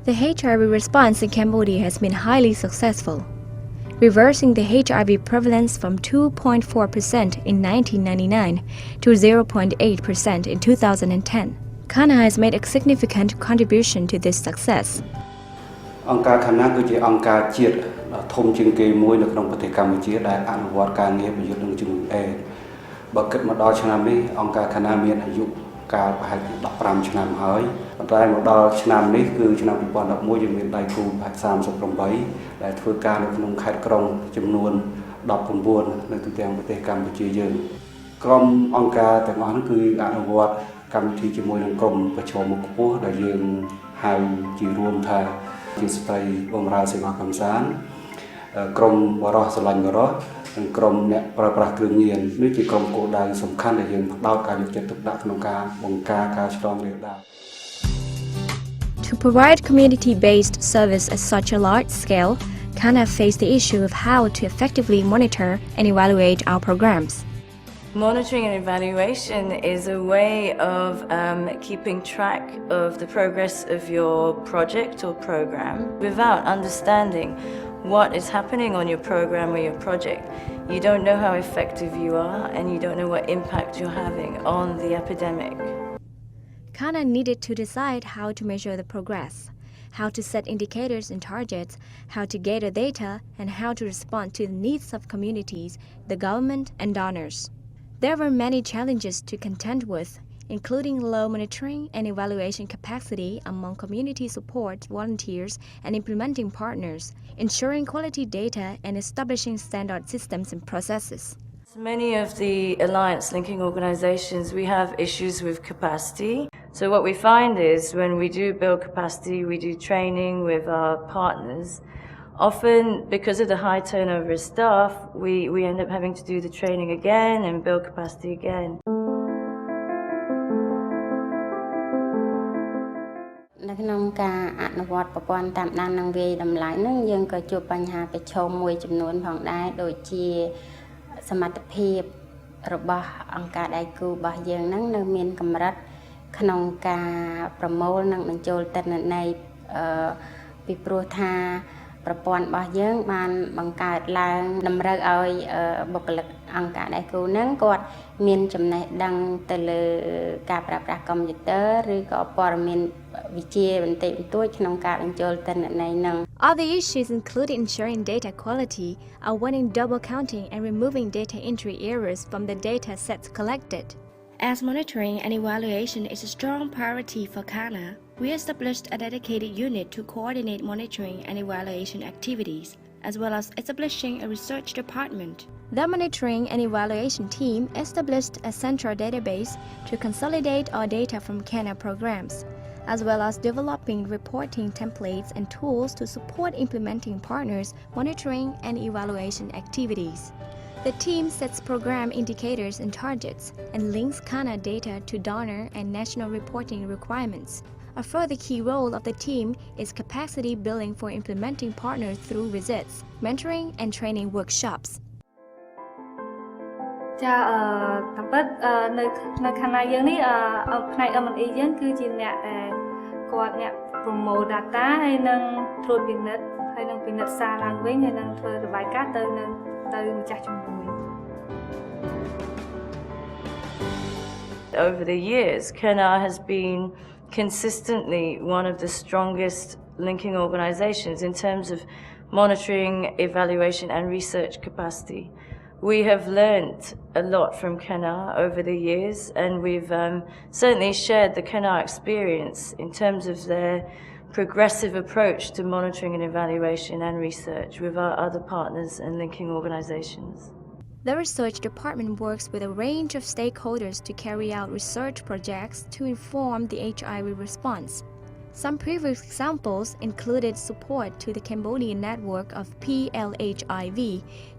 The HIV response in Cambodia has been highly successful, reversing the HIV prevalence from 2.4% in 1999 to 0.8% in 2010. KHANA has made a significant contribution to this success. អង្គការ KHANA គឺជាអង្គការជាតិដ៏ធំជាងគេមួយនៅក្នុងប្រទេសកម្ពុជាដែលអនុវត្តការងារប្រយុទ្ធនឹងជំងឺអេដស៍បើគិតមកដល់ឆ្នាំនេះអង្គការ KHANA មានអាយុកាលប្រហែលជា15ឆ្នាំហើយប៉ុន្តែមកដល់ឆ្នាំនេះគឺឆ្នាំ2011យើងមានដៃគូប្រហែល38ដែលធ្វើការនៅក្នុងខេត្តក្រុងចំនួន19នៅទូទាំងប្រទេសកម្ពុជាយើងក្រុមអង្គការទាំងអស់នោះគឺអនុវត្តកម្មវិធីជាមួយនឹងក្រុមប្រជុំមុខខ្ពស់ដែលយើងហៅជារួមថាជាស្ត្រីបម្រើសេវាកម្មសានក្រុមបរិសុទ្ធស្រឡាញ់បរិសុទ្ធនិងក្រុមអ្នកប្រើប្រាស់គ្រឿងញៀននេះជាក្រុមគោលដៅសំខាន់ដែលយើងផ្ដោតការយកចិត្តទុកដាក់ក្នុងការបង្ការការឆ្លងរាលដាល To provide community-based service at such a large scale, KHANA faced the issue of how to effectively monitor and evaluate our programs. Monitoring and evaluation is a way of keeping track of the progress of your project or program. Without understanding what is happening on your program or your project, you don't know how effective you are and you don't know what impact you're having on the epidemic. KHANA needed to decide how to measure the progress, how to set indicators and targets, how to gather data, and how to respond to the needs of communities, the government, and donors. There were many challenges to contend with, including low monitoring and evaluation capacity among community support volunteers and implementing partners, ensuring quality data and establishing standard systems and processes. Many of the alliance linking organizations, we have issues with capacity. So what we find is when we do build capacity, we do training with our partners. Often, because of the high turnover of staff, we end up having to do the training again and build capacity again. នៅក្នុងការអនុវត្តប្រព័ន្ធតាមដាននិងវាយតម្លៃនឹងយើងក៏ជួបបញ្ហាប្រឈមមួយចំនួនផងដែរដូចជាសមត្ថភាពរបស់អង្គការដៃគូរបស់យើងនឹងនៅមានកម្រិតក្នុងការប្រមូលនិងបញ្ចូលទិន្នន័យពីព្រោះថាប្រព័ន្ធរបស់យើងបានបង្កើតឡើងតម្រូវឲ្យបុគ្គលិកអង្គការដៃគូនឹងគាត់មានចំណេះដឹងទៅលើការប្រើប្រាស់កុំព្យូទ័រឬក៏ព័ត៌មានវិទ្យាបន្តិចបន្តួចក្នុងការបញ្ចូលទិន្នន័យនឹង Other issues include ensuring data quality, avoiding double counting and removing data entry errors from the data sets collected. As monitoring and evaluation is a strong priority for KHANA, we established a dedicated unit to coordinate monitoring and evaluation activities, as well as establishing a research department. The monitoring and evaluation team established a central database to consolidate our data from KHANA programs, as well as developing reporting templates and tools to support implementing partners' monitoring and evaluation activities. The team sets program indicators and targets and links KHANA data to donor and national reporting requirements. A further key role of the team is capacity building for implementing partners through visits, mentoring, and training workshops. ចាតាមពិតនៅ KHANA យើងនេះផ្នែក M&E យើងគឺជាអ្នកដែលគាត់អ្នក promote data ហើយនឹងត្រួតពិនិត្យហើយនឹងពិនិត្យសារឡើងវិញហើយនឹងធ្វើរបាយការណ៍ទៅម្ចាស់ជំនួយ Over the years, KHANA has been consistently one of the strongest linking organizations in terms of monitoring, evaluation and research capacity. We have learned a lot from KHANA over the years and we've certainly shared the KHANA experience in terms of their progressive approach to monitoring and evaluation and research with our other partners and linking organizations. The research department works with a range of stakeholders to carry out research projects to inform the HIV response. Some previous examples included support to the Cambodian network of PLHIV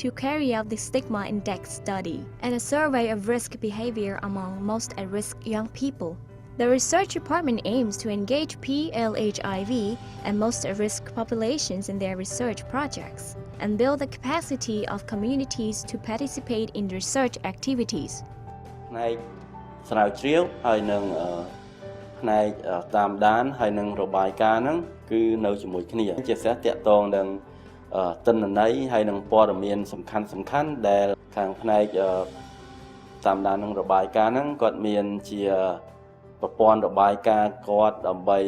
to carry out the stigma index study and a survey of risk behavior among most at-risk young people. The research department aims to engage PLHIV and most at-risk populations in their research projects and build the capacity of communities to participate in research activities. ផ្នែកស្រាវជ្រាវហើយនឹងផ្នែកតាមដានហើយនឹងរបាយការណ៍ហ្នឹង គឺនៅជាមួយគ្នាជាពិសេសតាក់ទងនឹងទិន្នន័យហើយនឹងព័ត៌មានសំខាន់ដែលខាងផ្នែកតាមដាននឹងរបាយការណ៍ហ្នឹងគាត់មានជាប្រព័ន្ធរបាយការណ៍គាត់ដើម្បី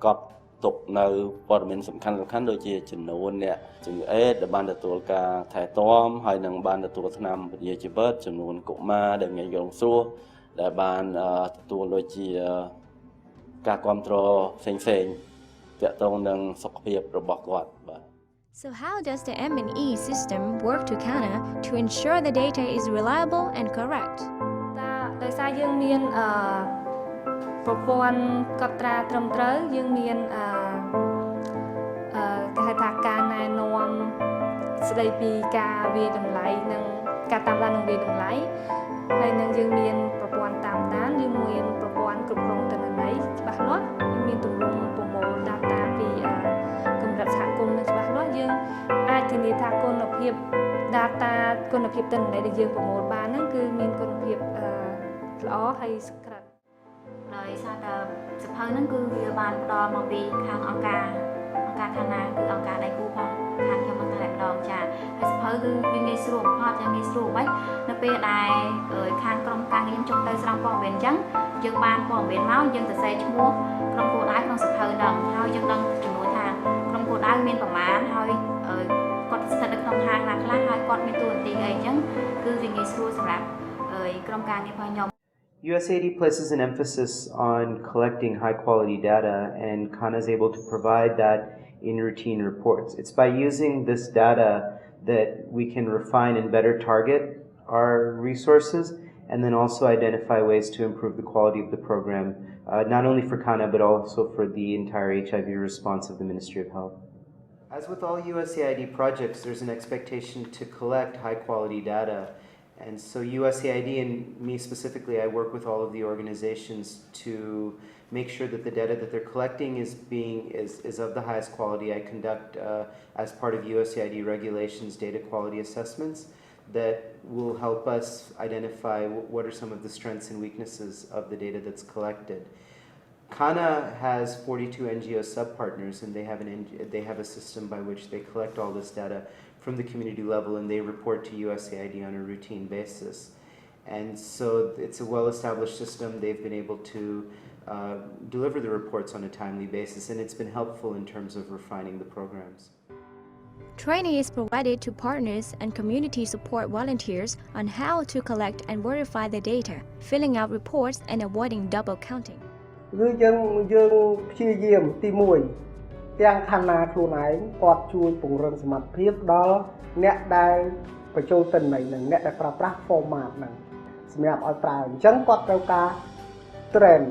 កត់ទុកនៅព័ត៌មានសំខាន់ដូចជាចំនួនអ្នកជំងឺអេដដែលបានទទួលការថែទាំហើយនឹងបានទទួលថ្នាំពន្យាជីវិតចំនួនកុមារដែលងាយរងគ្រោះដែលបានទទួលដូចជាការគ្រប់គ្រងផ្សេងៗតាក់ទងនឹងសុខភាពរបស់គាត់បាទ So how does the M&E system work to KHANA to ensure the data is reliable and correct? ដោយសារយើងមានប្រព័ន្ធកត់ត្រាត្រឹមត្រូវយើងមានគេហៅថាការណែនាំស្ដីពីការវាយតម្លៃនិងការតាមដាននិងវាយតម្លៃហើយនឹងយើងមានប្រព័ន្ធតាមដានយើងមានប្រព័ន្ធគ្រប់គ្រងទិន្នន័យច្បាស់លាស់មានទម្រង់ប្រមូល data ពីកម្រិតសហគមន៍នឹងច្បាស់លាស់យើងអាចធានាថាគុណភាព data គុណភាពទិន្នន័យដែលយើងប្រមូលបានហ្នឹងគឺមានគុណភាពល្អហើយស្ក្រិតដោយសារតែសភៅហ្នឹងគឺវាបានផ្ដល់មកពីខាងអង្គការKHANA គឺអង្គការដៃគូផងខាងខ្ញុំនឹងតែម្ដងចាហើយសភៅគឺវាងាយស្រួលបំផុតយ៉ាងងាយស្រួលបាច់នៅពេលដែលខាងក្រុមការងារខ្ញុំចុះទៅស្រង់ព័ត៌មានអញ្ចឹងយើងបានព័ត៌មានមកយើងសរសេរឈ្មោះក្រុមគោលដៅក្នុងសភៅហ្នឹងហើយយើងដឹងចំនួនថាក្រុមគោលដៅមានប្រមាណហើយគាត់ស្ថិតនៅក្នុងហាងណាខ្លះហើយគាត់មានតួនាទីអីអញ្ចឹងគឺវាងាយស្រួលសម្រាប់ក្រុមការងាររបស់ខ្ញុំ USAID places an emphasis on collecting high-quality data, and KHANA is able to provide that in routine reports. It's by using this data that we can refine and better target our resources, and then also identify ways to improve the quality of the program, not only for KHANA, but also for the entire HIV response of the Ministry of Health. As with all USAID projects, there's an expectation to collect high-quality data. And so USAID and me specifically, I work with all of the organizations to make sure that the data that they're collecting is of the highest quality. I conduct, as part of USAID regulations, data quality assessments that will help us identify what are some of the strengths and weaknesses of the data that's collected. KHANA has 42 NGO sub-partners, and they have a system by which they collect all this data from the community level, and they report to USAID on a routine basis. And so it's a well-established system. They've been able to deliver the reports on a timely basis, and it's been helpful in terms of refining the programs. Training is provided to partners and community support volunteers on how to collect and verify the data, filling out reports and avoiding double counting. គឺយើងព្យាយាមទី1ទាំងខណ្ឌណាខ្លួនឯងគាត់ជួយពង្រឹងសមត្ថភាពដល់អ្នកដែលបញ្ចូលទិន្នន័យនឹងអ្នកដែលប្រើប្រាស់ format ហ្នឹងសម្រាប់ឲ្យប្រើអញ្ចឹងគាត់ត្រូវការ train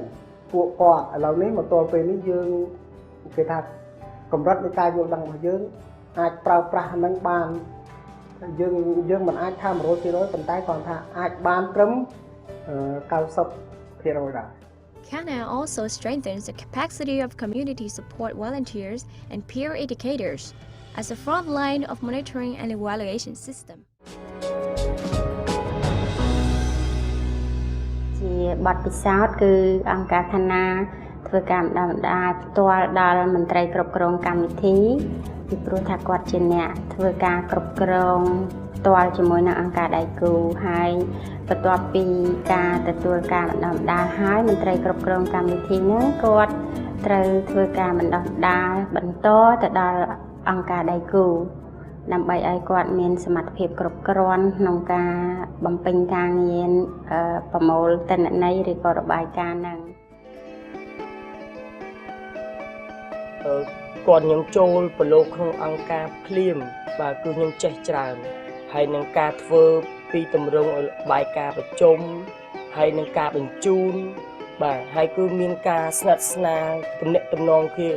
ពួកគាត់ឥឡូវនេះមកទល់ពេលនេះយើងគេថាកម្រិតនៃការយល់ដឹងរបស់យើងអាចប្រើប្រាស់ហ្នឹងបានយើងមិនអាចថា 100% ប៉ុន្តែគាត់ថាអាចបានត្រឹម 90% ដែរ KHANA also strengthens the capacity of community support volunteers and peer educators as a front line of monitoring and evaluation system. ជាបទពិសោធន៍គឺអង្គការKHANAធ្វើការបណ្ដាលផ្ទាល់ដល់មន្ត្រីគ្រប់គ្រងកម្មវិធីពីព្រោះថាគាត់ជាអ្នកធ្វើការគ្រប់គ្រងផ្ទាល់ជាមួយនឹងអង្គការដៃគូហើយបន្ទាប់ពីការទទួលការបណ្ដុះបណ្ដាលហើយមន្ត្រីគ្រប់គ្រងកម្មវិធីហ្នឹងគាត់ត្រូវធ្វើការបណ្ដុះបណ្ដាលបន្តទៅដល់អង្គការដៃគូដើម្បីឲ្យគាត់មានសមត្ថភាពគ្រប់គ្រាន់ក្នុងការបំពេញការងារប្រមូលទិន្នន័យឬក៏របាយការណ៍ហ្នឹងគាត់ខ្ញុំចូលប្រឡូកក្នុងអង្គការភ្លាមបាទគឺខ្ញុំចេះច្រើនហើយនឹងការធ្វើពីតម្រង់ឲ្យបាយការប្រជុំហើយនឹងការបញ្ជូនបាទហើយគឺមានការស្និទ្ធស្នាលទំនាក់ទំនងគ្នា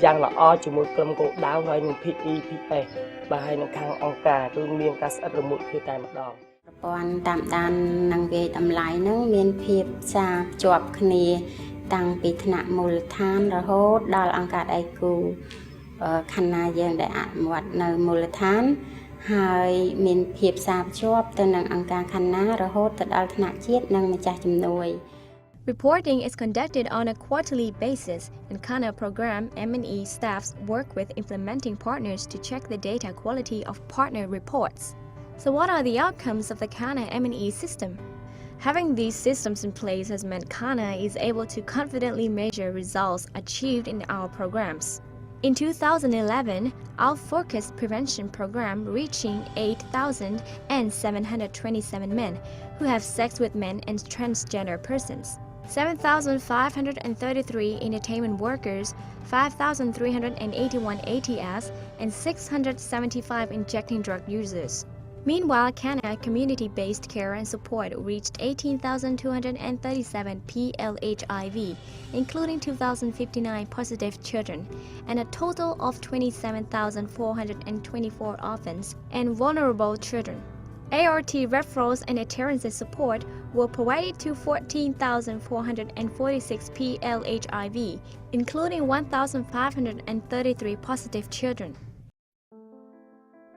យ៉ាងល្អជាមួយក្រុមគោលដៅហើយនឹង PEPS បាទហើយនឹងខាងអង្គការគឺមានការស្អិតរមួតគ្នាតែម្ដងប្រព័ន្ធតាមដាននិងវាយតម្លៃនឹងមានភាពផ្សារភ្ជាប់គ្នាតាំងពីថ្នាក់មូលដ្ឋានរហូតដល់អង្គការដៃគូKHANAយើងដែលអនុវត្តនៅមូលដ្ឋានហើយមានភាពផ្សារភ្ជាប់ទៅនឹងអង្គការKHANAរហូតទៅដល់ថ្នាក់ជាតិនិងម្ចាស់ជំនួយ Reporting is conducted on a quarterly basis, and KHANA program M&E staffs work with implementing partners to check the data quality of partner reports. So what are the outcomes of the KHANA M&E system? Having these systems in place has meant KHANA is able to confidently measure results achieved in our programs. In 2011, our focused prevention program reaching 8,727 men who have sex with men and transgender persons, 7,533 entertainment workers, 5,381 ATS, and 675 injecting drug users. Meanwhile, KHANA community-based care and support reached 18,237 PLHIV, including 2,059 positive children, and a total of 27,424 orphans and vulnerable children. ART referrals and adherence support were provided to 14,446 PLHIV, including 1,533 positive children.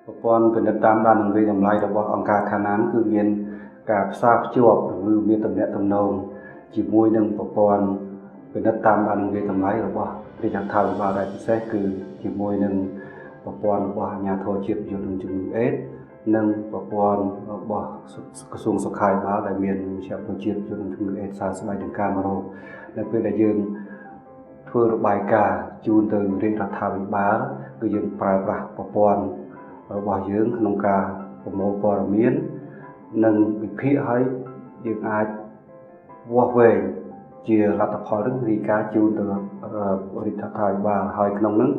ប្រព័ន្ធពិនិត្យតាមដាននិងវិតម្លៃរបស់អង្គការ KHANA គឺមានការផ្សារភ្ជាប់ឬមានទំនាក់ទំនងជាមួយនឹងប្រព័ន្ធពិនិត្យតាមដាននិងវិតម្លៃរបស់រាជរដ្ឋាភិបាលដែលពិសេសគឺជាមួយនឹងប្រព័ន្ធរបស់អាជ្ញាធរជាតិយុទ្ធនឹងជំងឺអេដស៍និងប្រព័ន្ធរបស់ក្រសួងសុខាភិបាលដែលមានវិជ្ជាជីវៈជាតិយុទ្ធនឹងជំងឺអេដស៍សារស្បែកនិងការមករោគនៅពេលដែលយើងធ្វើរបាយការណ៍ជូនទៅរាជរដ្ឋាភិបាលគឺយើងប្រើប្រាស់ប្រព័ន្ធរបស់យើងក្នុងការប្រមូលព័ត៌មាននិងវិភាគឲ្យយើងអាចវាស់វែងជាលទ្ធផលនឹងរាយការណ៍ជូនទៅរាជរដ្ឋាភិបាលហើយក្នុងនោះ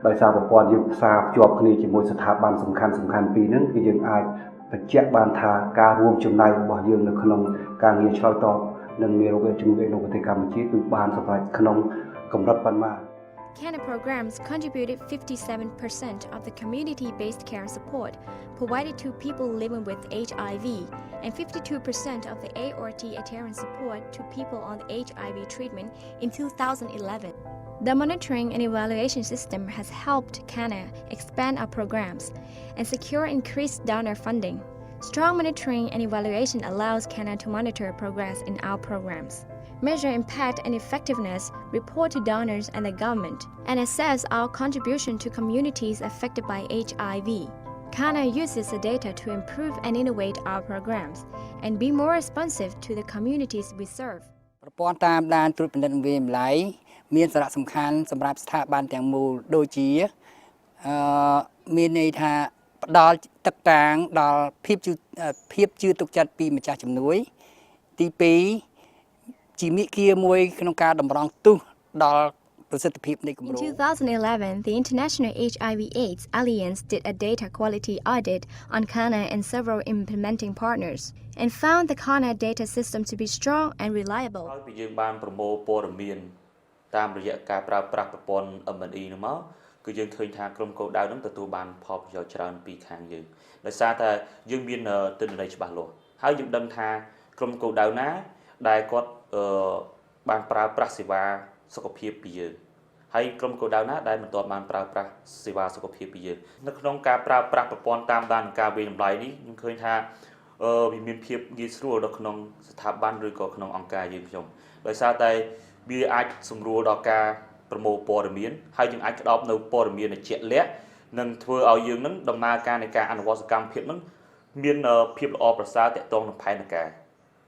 ដោយសារប្រព័ន្ធយើងផ្សារភ្ជាប់គ្នាជាមួយស្ថាប័នសំខាន់ពីរហ្នឹងគឺយើងអាចបញ្ជាក់បានថាការរួមចំណែករបស់យើងនៅក្នុងការងារឆ្លើយតបនឹងមេរោគជំងឺនៅប្រទេសកម្ពុជាគឺបានសម្រេចក្នុងកម្រិតប៉ុន្មាន KHANA programs contributed 57% of the community-based care support provided to people living with HIV and 52% of the ART adherence support to people on HIV treatment in 2011. The monitoring and evaluation system has helped KHANA expand our programs and secure increased donor funding. Strong monitoring and evaluation allows KHANA to monitor progress in our programs, measure impact and effectiveness, report to donors and the government, and assess our contribution to communities affected by HIV. KHANA uses the data to improve and innovate our programs and be more responsive to the communities we serve. ប្រព័ន្ធតាមដានត្រួតពិនិត្យវិតម្លៃមានសារៈសំខាន់សម្រាប់ស្ថាប័នទាំងមូលដូចជាមានន័យថាផ្ដល់ទឹកតាងដល់ភាពជឿទុកចិត្តពីម្ចាស់ជំនួយទី2 In 2011, the International HIV/AIDS Alliance did a data quality audit on KHANA and several implementing partners, and found the KHANA data system to be strong and reliable. យើងបានប្រមូលព័ត៌មានតាមរយៈការប្រើប្រាស់ប្រព័ន្ធ M&E នោះមកគឺយើងឃើញថាក្រុមគោលដៅនឹងទទួលបានផលប្រយោជន៍ច្រើនពីខាងយើងដោយសារតែយើងមានទិន្នន័យច្បាស់លាស់ហើយយើងដឹងថាក្រុមគោលដៅណាដែលគាត់បានប្រើប្រាស់សេវាសុខភាពពីយើងហើយក្រុមគោលដៅណាដែលមិនទាន់បានប្រើប្រាស់សេវាសុខភាពពីយើងនៅក្នុងការប្រើប្រាស់ប្រព័ន្ធតាមដានការវិតម្លៃនេះខ្ញុំឃើញថាវាមានភាពងាយស្រួលនៅក្នុងស្ថាប័នឬក៏ក្នុងអង្គការយើងខ្ញុំដោយសារតែវាអាចសម្រួលដល់ការប្រមូលព័ត៌មានហើយយើងអាចក្តោបនៅព័ត៌មានជាក់លាក់និងធ្វើឲ្យយើងនឹងដំណើរការនៃការអនុវត្តសកម្មភាពនឹងមានភាពល្អប្រសើរទាក់ទងនឹងផែនការ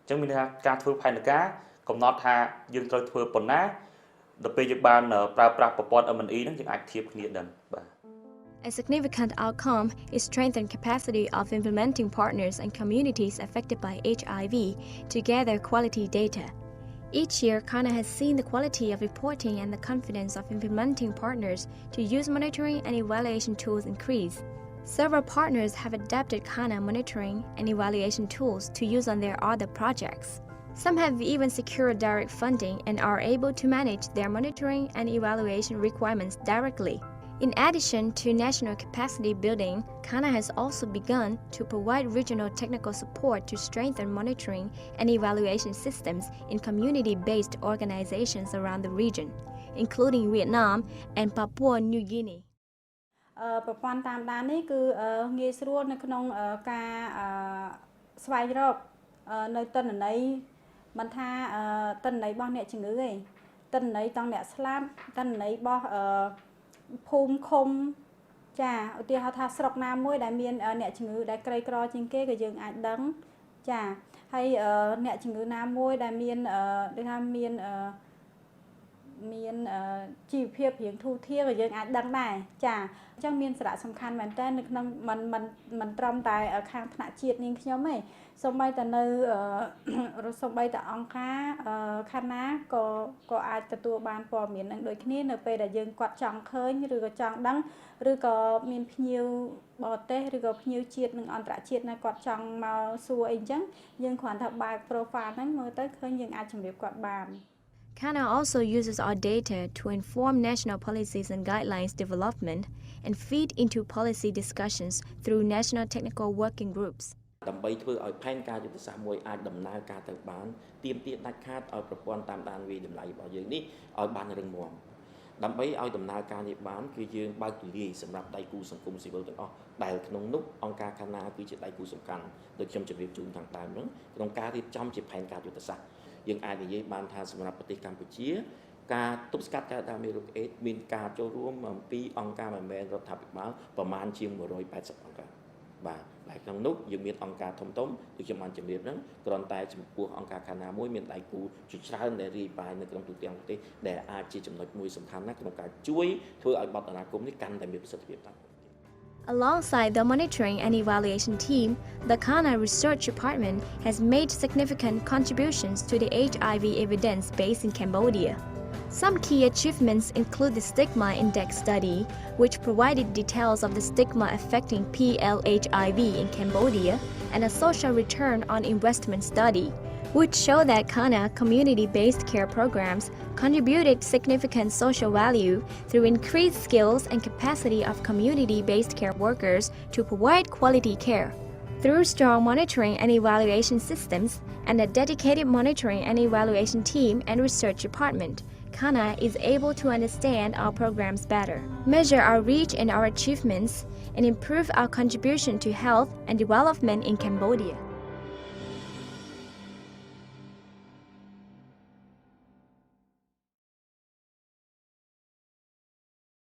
អញ្ចឹងមានថាការធ្វើផែនការកំណត់ថាយើងត្រូវធ្វើប៉ុណ្ណាដល់ពេលយើងបានប្រើប្រាស់ប្រព័ន្ធ M&E នឹងយើងអាចធៀបគ្នាដឹងបាទ A significant outcome is strengthened capacity of implementing partners and communities affected by HIV to gather quality data. Each year, KHANA has seen the quality of reporting and the confidence of implementing partners to use monitoring and evaluation tools increase. Several partners have adapted KHANA monitoring and evaluation tools to use on their other projects. Some have even secured direct funding and are able to manage their monitoring and evaluation requirements directly. In addition to national capacity building, KHANA has also begun to provide regional technical support to strengthen monitoring and evaluation systems in community-based organizations around the region, including Vietnam and Papua New Guinea. ប្រព័ន្ធតាមដាននេះគឺងាយស្រួលនៅក្នុងការស្វែងរកនៅទិន្នន័យ មិនថាតិន្ន័យរបស់អ្នកជំងឺទេតិន្ន័យតង់អ្នកស្លាប់តិន្ន័យរបស់ភូមិឃុំចាឧទាហរណ៍ថាស្រុកណាមួយដែលមានអ្នកជំងឺដែលក្រីក្រជាងគេក៏យើងអាចដឹងចាហើយអ្នកជំងឺណាមួយដែលមានដូចថាមានជីវភាពរៀងធូរធារក៏យើងអាចដឹងដែរចាអញ្ចឹងមានសារៈសំខាន់មែនតើនៅក្នុងមិនត្រឹមតែខាងថ្នាក់ជាតិនាងខ្ញុំទេសូម្បីតែនៅសូម្បីតែអង្គការKHANAក៏អាចទទួលបានព័ត៌មាននឹងដូចគ្នានៅពេលដែលយើងគាត់ចង់ឃើញឬក៏ចង់ដឹងឬក៏មានភ្ញៀវបរទេសឬក៏ភ្ញៀវជាតិនិងអន្តរជាតិណាគាត់ចង់មកសួរអីអញ្ចឹងយើងគ្រាន់តែបើក profile ហ្នឹងមើលទៅឃើញយើងអាចជម្រាបគាត់បាន KHANA also uses our data to inform national policies and guidelines development and feed into policy discussions through national technical working groups. ដើម្បីធ្វើឲ្យផែនការយុទ្ធសាស្ត្រមួយអាចដំណើរការទៅបានទាមទារដាច់ខាតឲ្យប្រព័ន្ធតាមដានវិតម្លៃរបស់យើងនេះឲ្យបានរឹងមាំដើម្បីឲ្យដំណើរការនេះបានគឺយើងបើកទូលាយសម្រាប់ដៃគូសង្គមស៊ីវិលទាំងអស់ដែលក្នុងនោះអង្គការKHANAគឺជាដៃគូសំខាន់ដូចខ្ញុំជម្រាបជូនខាងដើមហ្នឹងក្នុងការរៀបចំជាផែនការយុទ្ធសាស្ត្រយើងអាចនិយាយបានថាសម្រាប់ប្រទេសកម្ពុជាការទប់ស្កាត់ការដាក់មេរោគអេដសមានការចូលរួមអំពីអង្គការមិនមែនរដ្ឋាភិបាលប្រមាណជាង180អង្គការបាទហើយក្នុងនោះយើងមានអង្គការធំៗដូចខ្ញុំបានជម្រាបហ្នឹងគ្រាន់តែចំពោះអង្គការKHANAមួយមានដៃគូជាច្រើនដែលរាយប៉ាយនៅក្នុងទូទាំងប្រទេសដែលអាចជាចំណុចមួយសំខាន់ណាស់ក្នុងការជួយធ្វើឲ្យបទនាគមន៍នេះកាន់តែមានប្រសិទ្ធភាពតាម Alongside the monitoring and evaluation team, the KHANA Research Department has made significant contributions to the HIV evidence base in Cambodia. Some key achievements include the Stigma Index study, which provided details of the stigma affecting PLHIV in Cambodia, and a social return on investment study, which show that KHANA community-based care programs contributed significant social value through increased skills and capacity of community-based care workers to provide quality care. Through strong monitoring and evaluation systems and a dedicated monitoring and evaluation team and research department, KHANA is able to understand our programs better, measure our reach and our achievements, and improve our contribution to health and development in Cambodia.